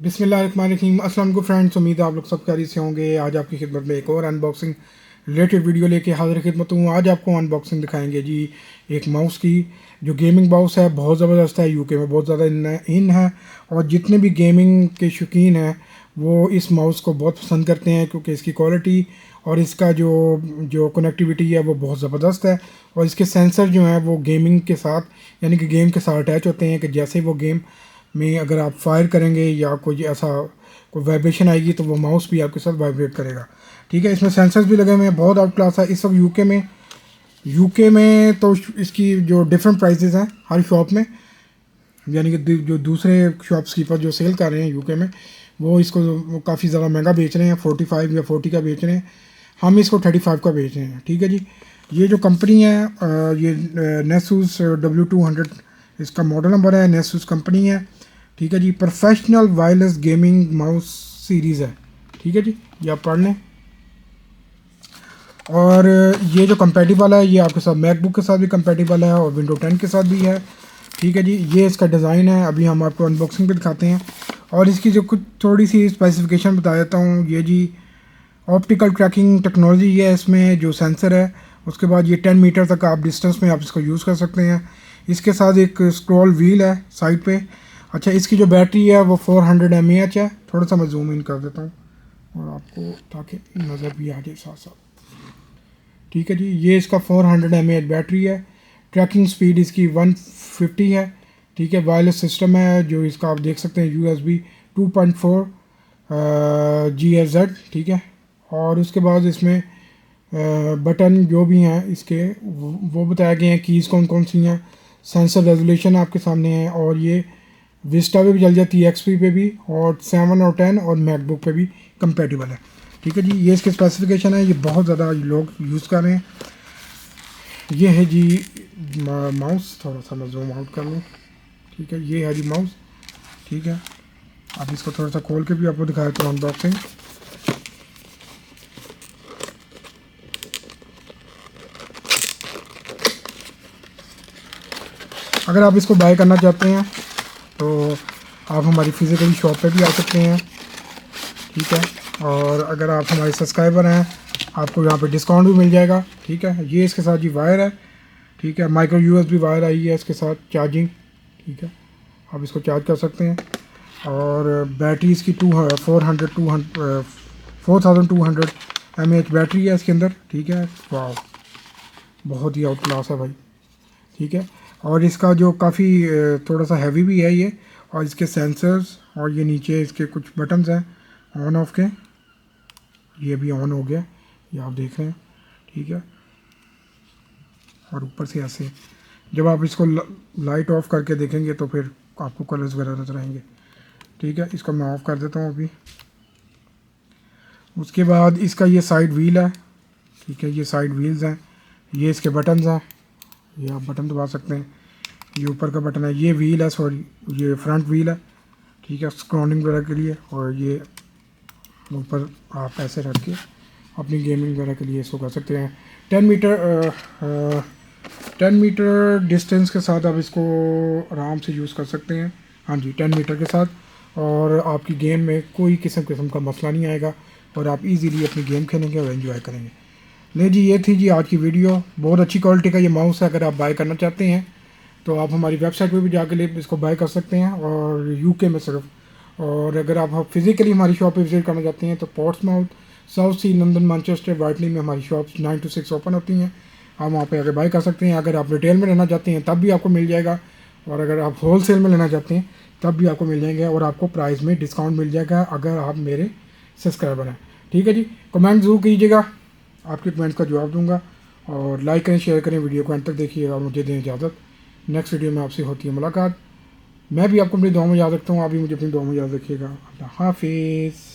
बिस्मिल्लाहिर्रहमानिर्रहीम। अस्सलाम वालेकुम फ्रेंड्स, उम्मीद है आप लोग सब खैरियत से होंगे। आज आपकी खिदमत में एक और अनबॉक्सिंग रिलेटेड वीडियो लेके हाजिर खिदमत हूँ। आज आपको अनबॉक्सिंग दिखाएंगे जी एक माउस की, जो गेमिंग माउस है, बहुत ज़बरदस्त है। यूके में बहुत ज़्यादा इन है और जितने भी गेमिंग के शौकीन हैं वो इस माउस को बहुत पसंद करते हैं, क्योंकि इसकी क्वालिटी और इसका जो जो कनेक्टिविटी है वो बहुत ज़बरदस्त है। और इसके सेंसर जो हैं वो गेमिंग के साथ, यानी कि गेम के साथ अटैच होते हैं, कि जैसे वो गेम में अगर आप फायर करेंगे या कोई ऐसा कोई वाइब्रेशन आएगी तो वो माउस भी आपके साथ वाइब्रेट करेगा। ठीक है, इसमें सेंसर्स भी लगे हुए हैं, बहुत आउट क्लास है। इस वक्त यूके में तो इसकी जो डिफरेंट प्राइसेस हैं हर शॉप में, यानी कि जो दूसरे शॉप्स कीपर जो सेल कर रहे हैं यूके में, वो इसको काफ़ी ज़्यादा महंगा बेच रहे हैं, 45 या 40 का बेच रहे हैं। हम इसको 35 का बेच रहे हैं। ठीक है जी, ये जो कंपनी है ये nasus w200 इसका मॉडल नंबर है, nasus कंपनी है। ठीक है जी, professional wireless gaming mouse series है। ठीक है जी, ये आप पढ़ लें। और ये जो कंपेटिबल है ये आपके साथ मैकबुक के साथ भी कंपेटिबल है और विंडो 10 के साथ भी है। ठीक है जी, ये इसका डिज़ाइन है। अभी हम आपको अनबॉक्सिंग पे दिखाते हैं और इसकी जो कुछ थोड़ी सी स्पेसिफिकेशन बता देता हूँ। ये जी ऑप्टिकल ट्रैकिंग टेक्नोलॉजी है इसमें, जो सेंसर है। उसके बाद ये 10 मीटर तक आप डिस्टेंस में आप इसको यूज़ कर सकते हैं। इसके साथ एक स्क्रॉल व्हील है साइड पे। अच्छा, इसकी जो बैटरी है वो 400 mAh है। थोड़ा सा मैं जूम इन कर देता हूँ और आपको, ताकि नज़र भी आ जाए साथ साथ। ठीक है जी, ये इसका 400 mAh बैटरी है। ट्रैकिंग स्पीड इसकी 150 है। ठीक है, वायरलेस सिस्टम है, जो इसका आप देख सकते हैं USB 2.4 GHz। ठीक है, और उसके बाद इसमें बटन जो भी हैं इसके वो बताए गए हैं, कीज़ कौन कौन सी हैं। सेंसर रेजोल्यूशन आपके सामने है और ये विस्टा पे भी चल जाती है, एक्सपी पे भी, और 7 और 10 और मैकबुक पे भी कंपेटिबल है। ठीक है जी, ये इसके स्पेसिफिकेशन है। ये बहुत ज़्यादा लोग यूज़ कर रहे हैं। ये है जी माउस, थोड़ा सा मैं जूम आउट कर लूँ। ठीक है, ये है जी माउस। ठीक है, अब इसको थोड़ा सा खोल के भी आपको दिखाया तो अनबॉक्सिंग। अगर आप इसको बाय करना चाहते हैं तो आप हमारी फिज़िकली शॉप पे भी आ सकते हैं। ठीक है, और अगर आप हमारे सब्सक्राइबर हैं आपको यहाँ पे डिस्काउंट भी मिल जाएगा। ठीक है, ये इसके साथ जी वायर है। ठीक है, माइक्रो USB वायर आई है इसके साथ, चार्जिंग। ठीक है, आप इसको चार्ज कर सकते हैं। और बैटरी इसकी 4200 mAh बैटरी है इसके अंदर। ठीक है, वाह, बहुत ही आउट क्लास है भाई। ठीक है, और इसका जो काफ़ी थोड़ा सा हैवी भी है ये, और इसके सेंसर्स और ये नीचे इसके कुछ बटन्स हैं ऑन ऑफ के। ये भी ऑन हो गया, ये आप देख रहे हैं। ठीक है, और ऊपर से ऐसे जब आप इसको लाइट ऑफ करके देखेंगे तो फिर आपको कलर्स वगैरह नजर आएंगे। ठीक है, इसको मैं ऑफ़ कर देता हूँ अभी। उसके बाद इसका ये साइड व्हील है। ठीक है, ये साइड व्हील्स हैं, ये इसके बटन्स हैं, ये आप बटन दबा सकते हैं। ये ऊपर का बटन है, ये व्हील है, सॉरी ये फ्रंट व्हील है। ठीक है, स्क्रॉलिंग वगैरह के लिए। और ये ऊपर आप ऐसे रख के अपनी गेमिंग वगैरह के लिए इसको कर सकते हैं। 10 मीटर डिस्टेंस के साथ आप इसको आराम से यूज़ कर सकते हैं। हाँ जी, 10 मीटर के साथ, और आपकी गेम में कोई किस्म का मसला नहीं आएगा और आप इजीली अपनी गेम खेलेंगे और एंजॉय करेंगे। नहीं जी, ये थी जी आज की वीडियो। बहुत अच्छी क्वालिटी का ये माउस है। अगर आप बाय करना चाहते हैं तो आप हमारी वेबसाइट पे भी जाके इसको बाय कर सकते हैं, और यूके में सिर्फ। और अगर आप फिज़िकली हमारी शॉप पे विज़िट करना चाहते हैं तो पोर्ट्समाउथ, साउथ सी, लंदन, मैनचेस्टर, वाइटली में हमारी शॉप्स 9 to 6 ओपन होती हैं। आप वहाँ पे आके बाय कर सकते हैं। अगर आप रिटेल में लेना चाहते हैं तब भी आपको मिल जाएगा, और अगर आप होल सेल में लेना चाहते हैं तब भी आपको मिल जाएंगे, और आपको प्राइस में डिस्काउंट मिल जाएगा अगर आप मेरे सब्सक्राइबर हैं। ठीक है जी, कमेंट ज़रूर कीजिएगा, आपके कमेंट्स का जवाब दूंगा। और लाइक करें, शेयर करें, वीडियो को अंत तक देखिएगा और मुझे दें इजाज़त। नेक्स्ट वीडियो में आपसे होती है मुलाकात। मैं भी आपको अपनी दुआ में याद रखता हूँ, आप भी मुझे अपनी दुआ में याद रखिएगा। अल्लाह हाफिज़।